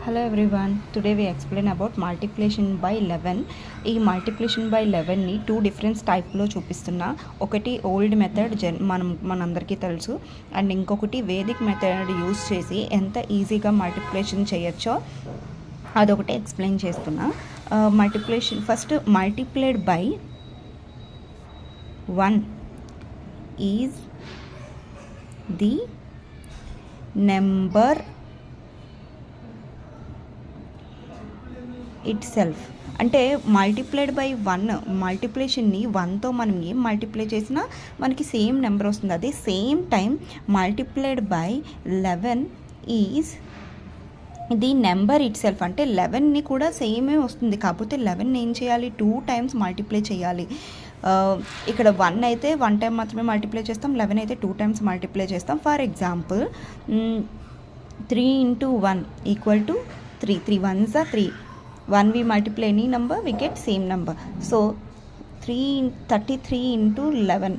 Hello everyone, today we explain about multiplication by 11. ఈ multiplication by 11ని two different టైప్లో చూపిస్తున్నా. ఒకటి ఓల్డ్ మెథడ్ మనందరికీ తెలుసు, అండ్ ఇంకొకటి వేదిక్ మెథడ్ యూస్ చేసి ఎంత ఈజీగా మల్టిప్లికేషన్ చేయొచ్చో అదొకటి ఎక్స్ప్లెయిన్ చేస్తున్నా. Multiplication first multiplied by 1 is the number it self. అంటే మల్టిప్లైడ్ బై 1 మల్టిప్లికేషన్ని 1తో మనం ఏం మల్టిప్లై చేసినా మనకి సేమ్ నెంబర్ వస్తుంది. అదే same time multiplied by 11 is the number it self. అంటే 11ని కూడా సేమే వస్తుంది, కాకపోతే 11 ఏం చేయాలి, 2 టైమ్స్ మల్టిప్లై చేయాలి. ఇక్కడ 1 అయితే 1 టైం మాత్రమే మల్టిప్లై చేస్తాం, 11 అయితే 2 టైమ్స్ మల్టిప్లై చేస్తాం. For example 3 into 1 equal to 3. 3 ones are 3. 1 we multiply any number, we get same number. So 33 into 11,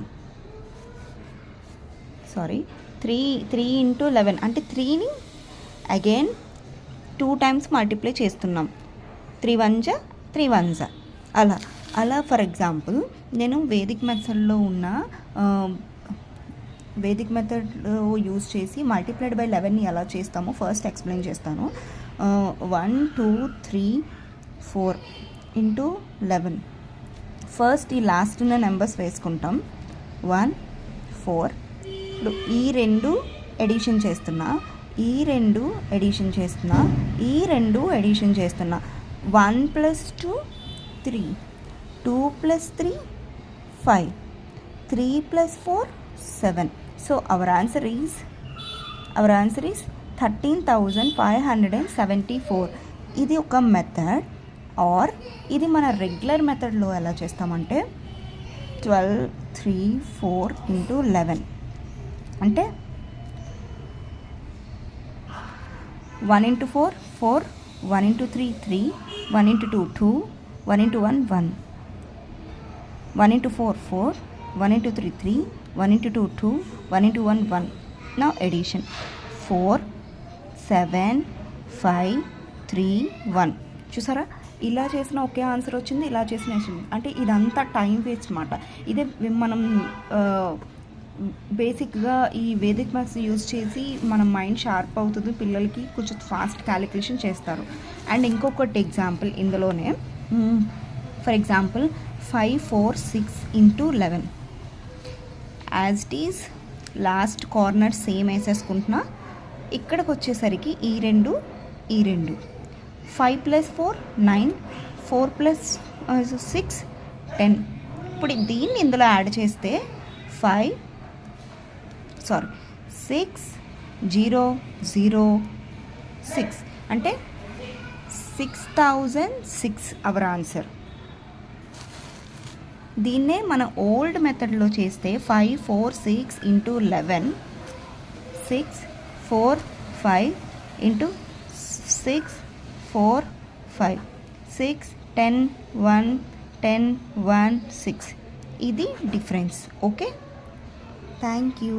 sorry 3 into 11 అంటే 3ని అగైన్ 2 టైమ్స్ మల్టిప్లై చేస్తున్నాం. 3 ones 3 ones అలా ఫర్ ఎగ్జాంపుల్ నేను వేదిక్ మెథడ్లో ఉన్న వేదిక్ మెథడ్ యూజ్ చేసి multiplied by 11ని ఎలా చేస్తామో first explain చేస్తాను. 1 2 3 4 into 11. ఫస్ట్ ఈ లాస్ట్ ఉన్న నెంబర్స్ వేసుకుంటాం. 1 4. ఇప్పుడు ఈ రెండు ఎడిషన్ చేస్తున్నా, ఈ రెండు ఎడిషన్ చేస్తున్నా, ఈ రెండు ఎడిషన్ చేస్తున్నా. 1 + 2 3, 2 + 3 5, 3 + 4 7. So our answer is 13,574. ఇది ఒక మెథడ్. ఆర్ ఇది మన రెగ్యులర్ మెథడ్లో ఎలా చేస్తామంటే 12 3 4 into 11 అంటే 1 into 4 4, 1 into 3 3, 1 into 2 2, 1 into 1 1, 1 into 4 4, 1 into 3 3, 1 into 2 2, 1 into 1 1. Now addition 4 7 5 3 1. చూసారా, ఇలా చేసిన ఒకే ఆన్సర్ వచ్చింది, ఇలా చేసిన అంటే ఇదంతా టైం వేస్ట్ అన్నమాట. ఇదే మనం బేసిక్గా ఈ వేదిక్ మ్యాథ్స్ యూజ్ చేసి మన మైండ్ షార్ప్ అవుతుంది, పిల్లలకి కొంచెం ఫాస్ట్ క్యాలిక్యులేషన్ చేస్తారు. అండ్ ఇంకొకటి ఎగ్జాంపుల్ ఇందులోనే, for example 5 4 6 into 11. As it is last corner same వేసేసుకుంటున్నా. ఇక్కడికి వచ్చేసరికి ఈ రెండు 5 + 4 9, 4 + 6 10. ఇప్పుడు దీన్ని ఇందులో యాడ్ చేస్తే 6 0 0 6 అంటే 6006 అవర్ ఆన్సర్. దీన్నే మన ఓల్డ్ మెథడ్లో చేస్తే 5 4 6 into 11, 6 4 5 into 6 4 5 6 10 1 10 1 6. ఇది డిఫరెన్స్. Okay, thank you.